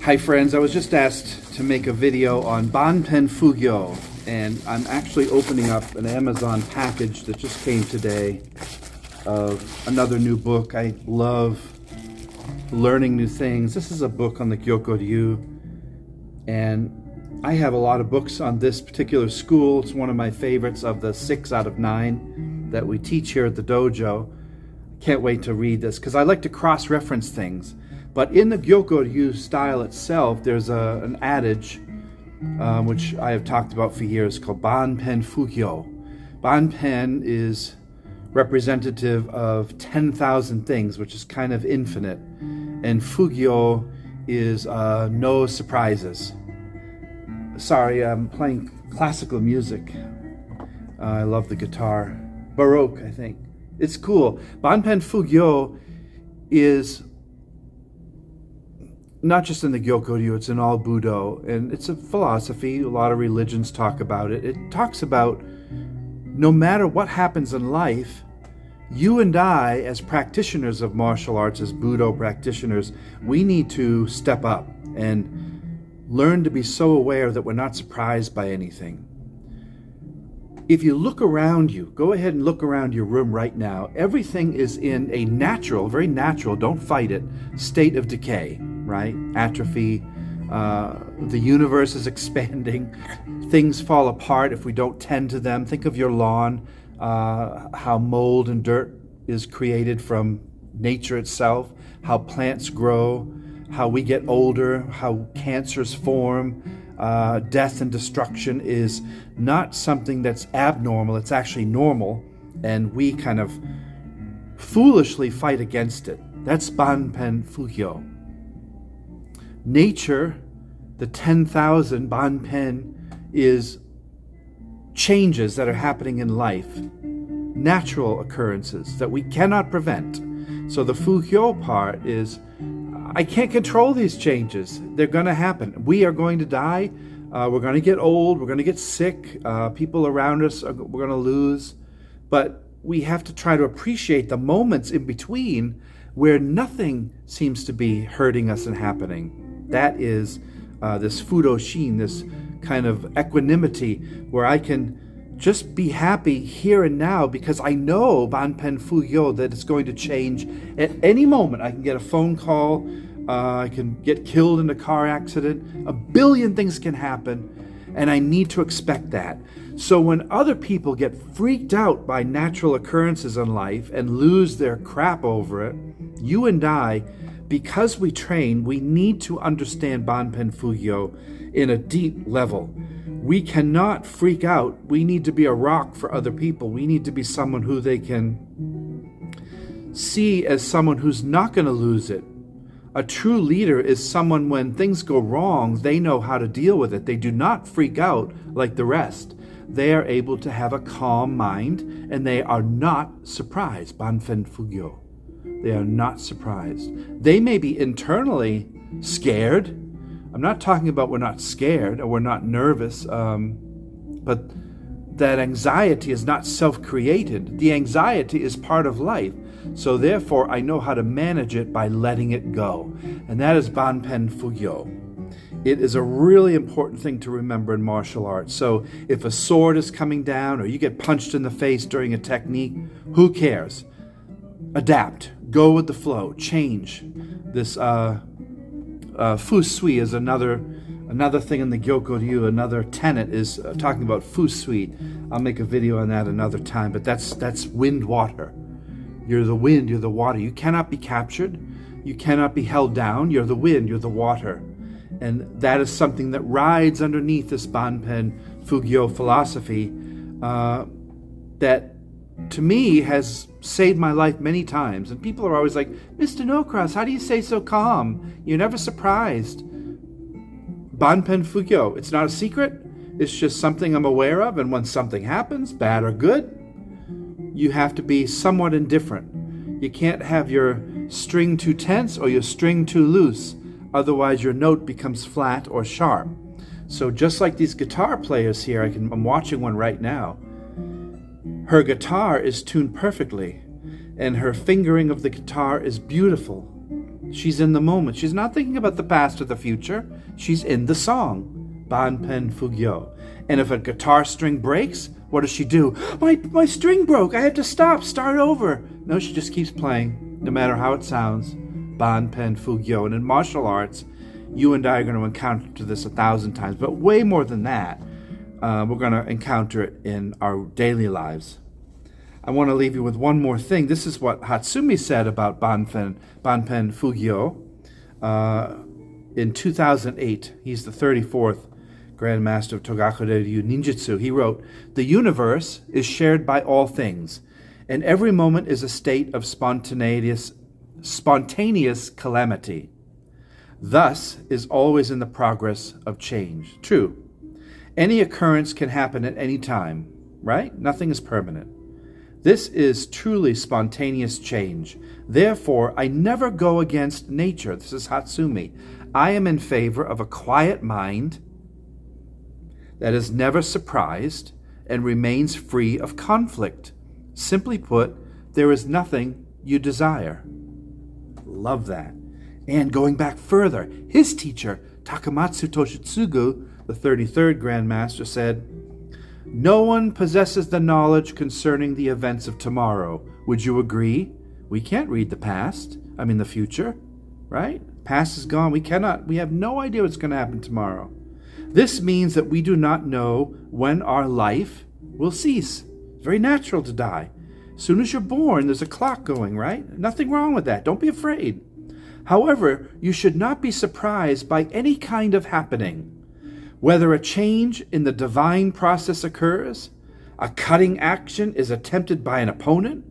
Hi friends, I was just asked to make a video on Banpen Fugyō, and I'm actually opening up an Amazon package that just came today of another new book. I love learning new things. This is a book on the Gyokko-ryu, and I have a lot of books on this particular school. It's one of my favorites of the 6 out of 9 that we teach here at the dojo. Can't wait to read this because I like to cross-reference things. But in the Gyokko-ryu style itself, there's an adage, which I have talked about for years, called Banpen Fugyō. Banpen is representative of 10,000 things, which is kind of infinite. And Fugyō is no surprises. Sorry, I'm playing classical music. I love the guitar. Baroque, I think. It's cool. Banpen Fugyō is not just in the Gyokko-ryu, it's in all Budo, and it's a philosophy. A lot of religions talk about it. It talks about no matter what happens in life, you and I, as practitioners of martial arts, as Budo practitioners, we need to step up and learn to be so aware that we're not surprised by anything. If you look around you, go ahead and look around your room right now, everything is in a natural, very natural, don't fight it, state of decay, right? Atrophy, the universe is expanding, things fall apart if we don't tend to them. Think of your lawn, how mold and dirt is created from nature itself, how plants grow, how we get older, how cancers form. Death and destruction is not something that's abnormal, it's actually normal, and we kind of foolishly fight against it. That's Banpen Fugyō. Nature, the 10,000 Banpen, is changes that are happening in life, natural occurrences that we cannot prevent. So the Fugyō part is, I can't control these changes. They're going to happen. We are going to die. We're going to get old. We're going to get sick. People around us, we're going to lose. But we have to try to appreciate the moments in between where nothing seems to be hurting us and happening. That is this Fudoshin, this kind of equanimity where I can just be happy here and now because I know Banpen Fugyō that it's going to change at any moment. I can get a phone call, I can get killed in a car accident, a billion things can happen, and I need to expect that. So when other people get freaked out by natural occurrences in life and lose their crap over it, you and I, because we train, we need to understand Banpen Fugyō in a deep level. We cannot freak out. We need to be a rock for other people. We need to be someone who they can see as someone who's not going to lose it. A true leader is someone when things go wrong, they know how to deal with it. They do not freak out like the rest. They are able to have a calm mind and they are not surprised. Banpen Fugyō. They are not surprised. They may be internally scared. I'm not talking about we're not scared or we're not nervous, but that anxiety is not self-created. The anxiety is part of life. So therefore, I know how to manage it by letting it go. And that is Banpen Fugyō. It is a really important thing to remember in martial arts. So if a sword is coming down or you get punched in the face during a technique, who cares? Adapt. Go with the flow. Change. This Fusui is another thing in the Gyokko-ryu. Another tenet is talking about Fusui. I'll make a video on that another time, but that's wind water. You're the wind, you're the water. You cannot be captured. You cannot be held down. You're the wind, you're the water. And that is something that rides underneath this Banpen Fugyō philosophy that to me has saved my life many times. And people are always like, Mr. No-Cross, how do you stay so calm? You're never surprised. Banpen Fugyō, it's not a secret. It's just something I'm aware of. And when something happens, bad or good, you have to be somewhat indifferent. You can't have your string too tense or your string too loose. Otherwise, your note becomes flat or sharp. So just like these guitar players here, I'm watching one right now. Her guitar is tuned perfectly, and her fingering of the guitar is beautiful. She's in the moment. She's not thinking about the past or the future. She's in the song. Banpen Fugyō. And if a guitar string breaks, what does she do? My string broke. I have to start over. No, she just keeps playing, no matter how it sounds. Banpen Fugyō. And in martial arts, you and I are going to encounter this 1,000 times, but way more than that. We're going to encounter it in our daily lives. I want to leave you with one more thing. This is what Hatsumi said about Banpen Fugyō in 2008. He's the 34th Grandmaster of Togakudo Ninjutsu. He wrote, "The universe is shared by all things, and every moment is a state of spontaneous calamity. Thus is always in the progress of change." True. Any occurrence can happen at any time, right? Nothing is permanent. This is truly spontaneous change. Therefore, I never go against nature. This is Hatsumi. I am in favor of a quiet mind that is never surprised and remains free of conflict. Simply put, there is nothing you desire. Love that. And going back further, his teacher, Takamatsu Toshitsugu, the 33rd Grandmaster, said, "No one possesses the knowledge concerning the events of tomorrow. Would you agree? We can't read the future, right? Past is gone. We have no idea what's going to happen tomorrow. This means that we do not know when our life will cease. It's very natural to die. As soon as you're born, there's a clock going, right? Nothing wrong with that. Don't be afraid. However, you should not be surprised by any kind of happening. Whether a change in the divine process occurs, a cutting action is attempted by an opponent,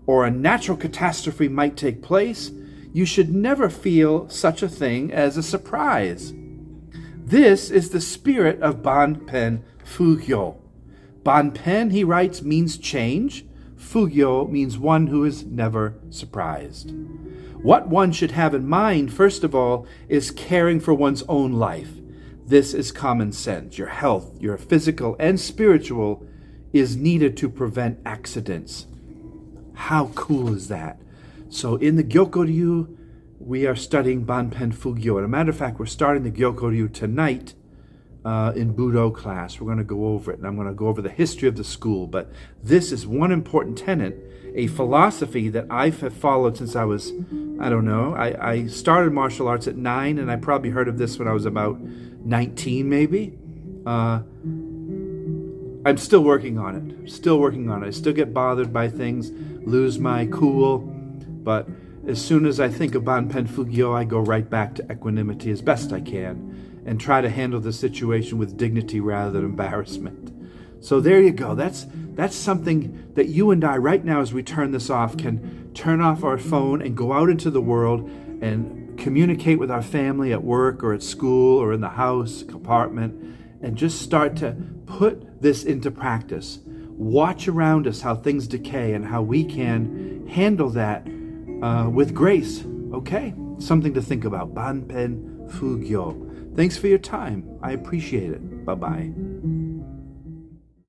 or a natural catastrophe might take place, you should never feel such a thing as a surprise. This is the spirit of Banpen Fugyō. Banpen, he writes, means change. Fugyō means one who is never surprised. What one should have in mind, first of all, is caring for one's own life. This is common sense. Your health, your physical and spiritual, is needed to prevent accidents. How cool is that? So in the Gyokkoryu, we are studying Banpen Fugyō. As a matter of fact, we're starting the Gyokkoryu tonight in Budo class. We're going to go over it, and I'm going to go over the history of the school. But this is one important tenet, a philosophy that I've followed since I was, I started martial arts at 9, and I probably heard of this when I was about 19 maybe. I'm still working on it. I still get bothered by things, lose my cool, but as soon as I think of Banpen Fugyō, I go right back to equanimity as best I can and try to handle the situation with dignity rather than embarrassment. So there you go. That's something that you and I right now, as we turn this off, can turn off our phone and go out into the world and communicate with our family at work or at school or in the house, apartment, and just start to put this into practice. Watch around us how things decay and how we can handle that with grace. Okay? Something to think about. Banpen Fugyō. Thanks for your time. I appreciate it. Bye-bye.